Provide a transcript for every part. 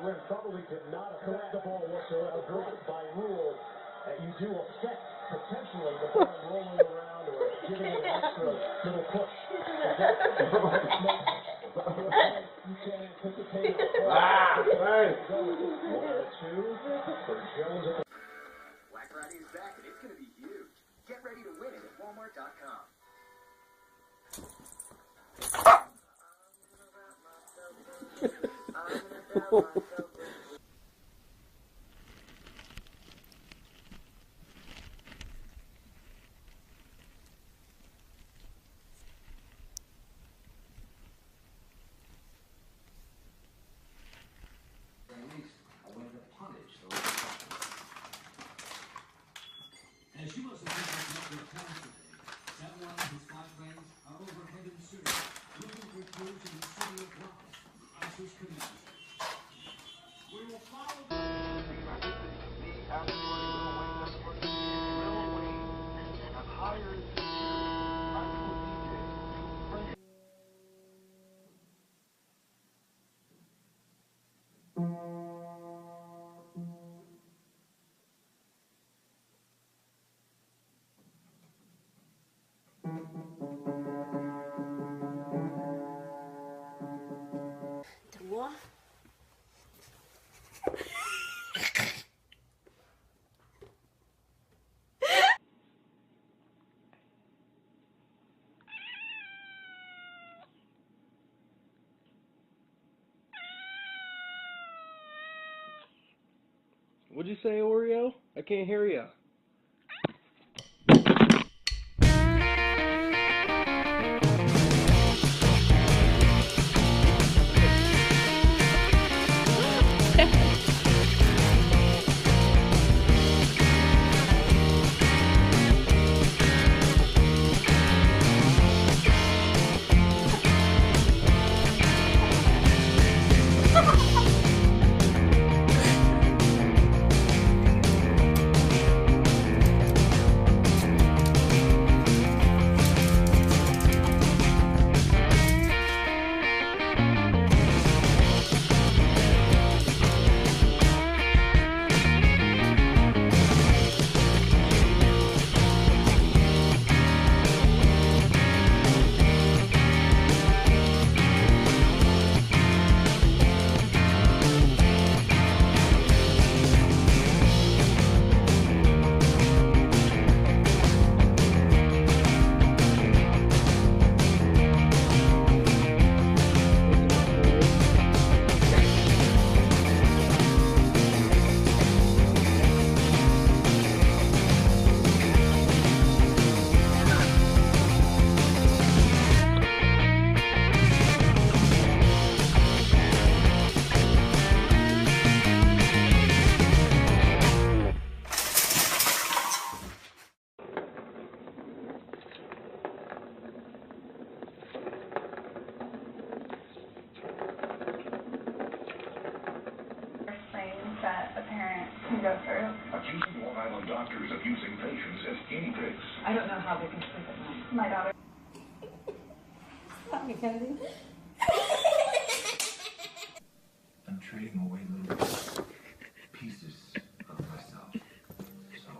rim probably did not affect the ball whatsoever. By rule, you do affect potentially the ball rolling around or giving it an extra little push. You can't anticipate it. Right. 1-2 for Jones. Black Friday is back and it's going to be huge. Get ready to win it at Walmart.com. As you must have picked up your class today, that one of his flight plans are over Heaven City, looking for crews in the city of Rock, ISIS command. We will follow What? What'd you say, Oreo? I can't hear you. That a parent can go through. Accusing Long Island doctors of using patients as guinea pigs. I don't know how they can sleep at night. My daughter. Stop me, Kennedy. I'm trading away little pieces of myself. So.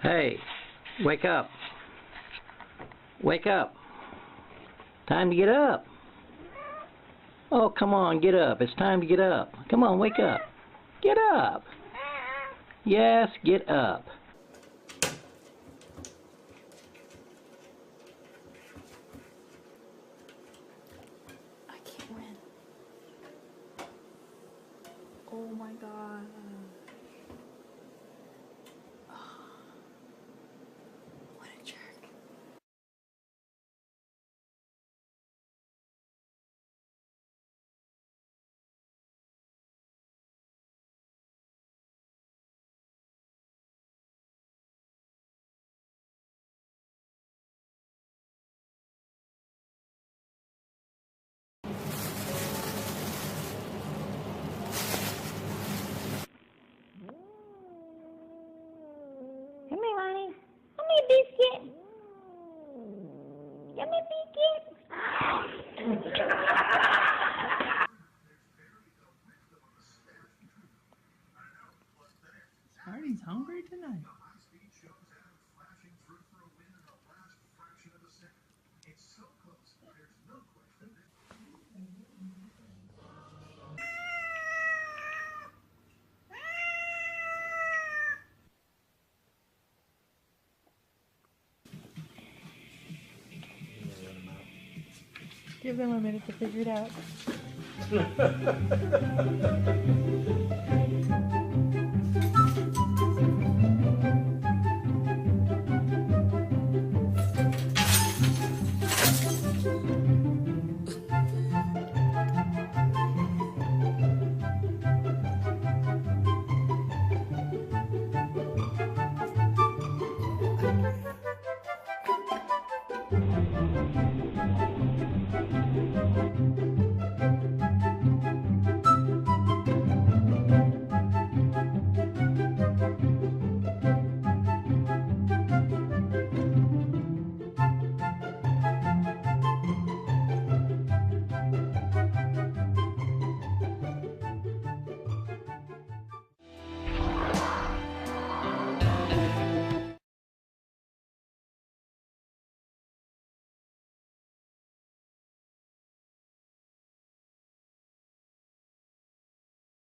Hey, wake up. Wake up. Time to get up. Oh, come on, get up. It's time to get up. Come on, wake up. Get up. Yes, get up. I can't win. Oh my god. What a jerk. Come here, Ronnie. Come here, biscuit. Come here, biscuit. Smarty's hungry tonight. Give them a minute to figure it out.